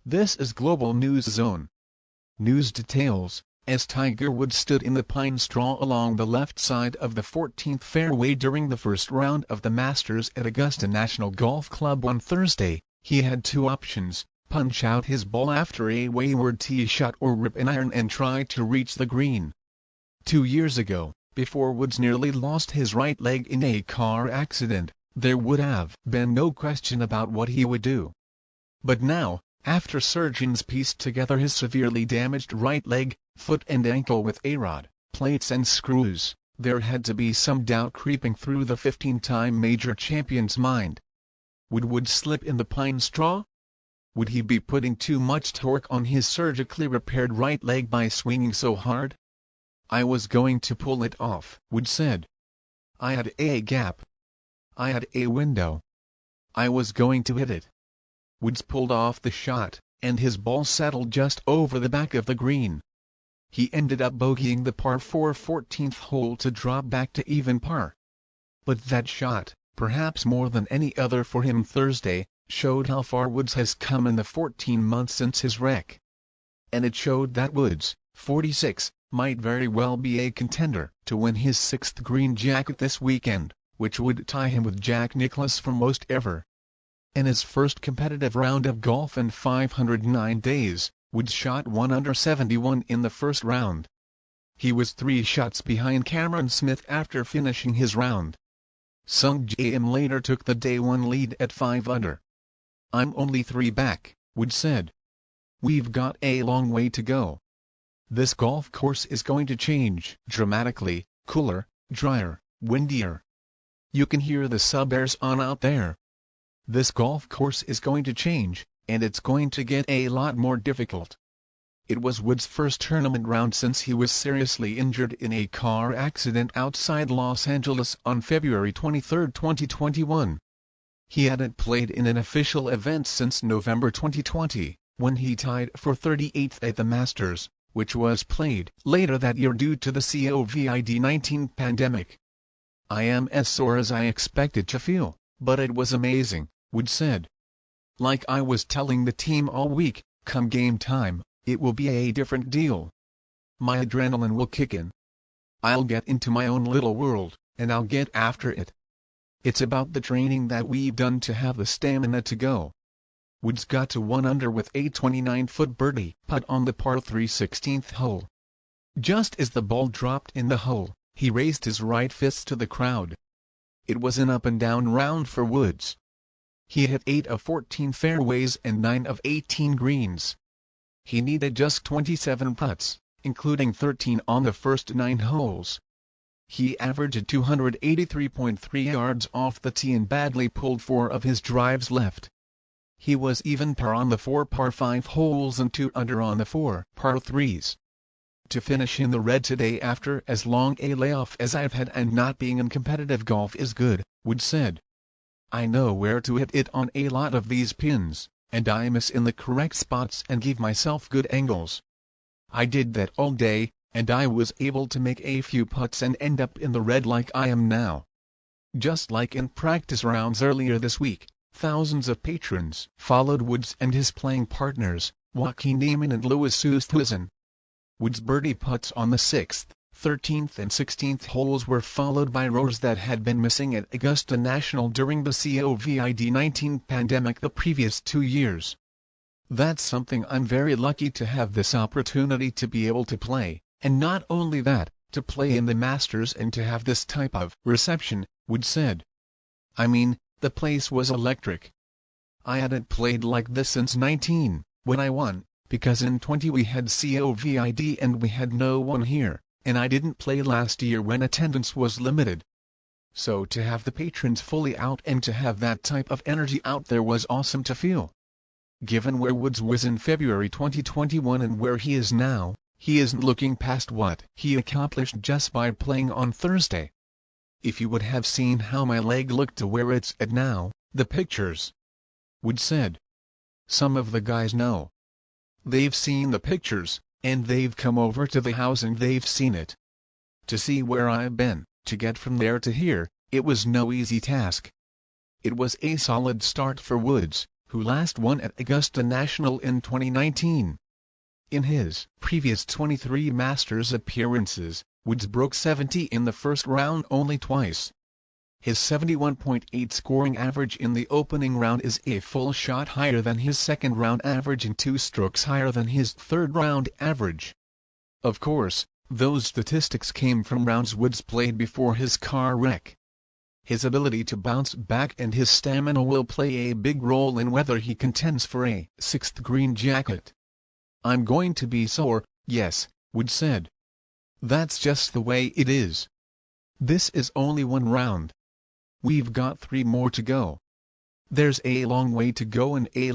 This is Global News Zone. News details: as Tiger Woods stood in the pine straw along the left side of the 14th fairway during the first round of the Masters at Augusta National Golf Club on Thursday, he had two options: punch out his ball after a wayward tee shot or rip an iron and try to reach the green. 2 years ago, before Woods nearly lost his right leg in a car accident, there would have been no question about what he would do. But now, after surgeons pieced together his severely damaged right leg, foot and ankle with A-rod, plates and screws, there had to be some doubt creeping through the 15-time major champion's mind. Would Woods slip in the pine straw? Would he be putting too much torque on his surgically repaired right leg by swinging so hard? "I was going to pull it off," Woods said. "I had a gap. I had a window. I was going to hit it." Woods pulled off the shot, and his ball settled just over the back of the green. He ended up bogeying the par 4 14th hole to drop back to even par. But that shot, perhaps more than any other for him Thursday, showed how far Woods has come in the 14 months since his wreck. And it showed that Woods, 46, might very well be a contender to win his 6th green jacket this weekend, which would tie him with Jack Nicklaus for most ever. In his first competitive round of golf in 509 days, Woods shot 1 under 71 in the first round. He was 3 shots behind Cameron Smith after finishing his round. Sung Jae Im later took the day 1 lead at 5 under. "I'm only 3 back," Woods said. "We've got a long way to go. This golf course is going to change dramatically, cooler, drier, windier. You can hear the sub-airs on out there. This golf course is going to change, and it's going to get a lot more difficult." It was Woods' first tournament round since he was seriously injured in a car accident outside Los Angeles on February 23, 2021. He hadn't played in an official event since November 2020, when he tied for 38th at the Masters, which was played later that year due to the COVID-19 pandemic. "I am as sore as I expected to feel, but it was amazing," Woods said. "Like I was telling the team all week, come game time, it will be a different deal. My adrenaline will kick in. I'll get into my own little world, and I'll get after it. It's about the training that we've done to have the stamina to go." Woods got to 1 under with a 29-foot birdie putt on the par 3 16th hole. Just as the ball dropped in the hole, he raised his right fist to the crowd. It was an up-and-down round for Woods. He hit 8 of 14 fairways and 9 of 18 greens. He needed just 27 putts, including 13 on the first 9 holes. He averaged 283.3 yards off the tee and badly pulled 4 of his drives left. He was even par on the 4 par 5 holes and 2 under on the 4 par 3s. "To finish in the red today after as long a layoff as I've had and not being in competitive golf is good," Woods said. "I know where to hit it on a lot of these pins, and I miss in the correct spots and give myself good angles. I did that all day, and I was able to make a few putts and end up in the red like I am now." Just like in practice rounds earlier this week, thousands of patrons followed Woods and his playing partners, Joaquin Niemann and Louis Oosthuizen. Woods' birdie putts on the 6th, 13th and 16th holes were followed by rows that had been missing at Augusta National during the COVID-19 pandemic the previous 2 years. "That's something I'm very lucky to have this opportunity to be able to play, and not only that, to play in the Masters and to have this type of reception," Woods said. "I mean, the place was electric. I hadn't played like this since 19, when I won, because in 20 we had COVID and we had no one here, and I didn't play last year when attendance was limited. So to have the patrons fully out and to have that type of energy out there was awesome to feel." Given where Woods was in February 2021 and where he is now, he isn't looking past what he accomplished just by playing on Thursday. "If you would have seen how my leg looked to where it's at now, the pictures," Woods said. "Some of the guys know. They've seen the pictures, and they've come over to the house and they've seen it. To see where I've been, to get from there to here, it was no easy task." It was a solid start for Woods, who last won at Augusta National in 2019. In his previous 23 Masters appearances, Woods broke 70 in the first round only twice. His 71.8 scoring average in the opening round is a full shot higher than his second round average and 2 strokes higher than his third round average. Of course, those statistics came from rounds Woods played before his car wreck. His ability to bounce back and his stamina will play a big role in whether he contends for a 6th green jacket. "I'm going to be sore, yes," Woods said. "That's just the way it is. This is only one round. We've got 3 more to go. There's a long way to go and a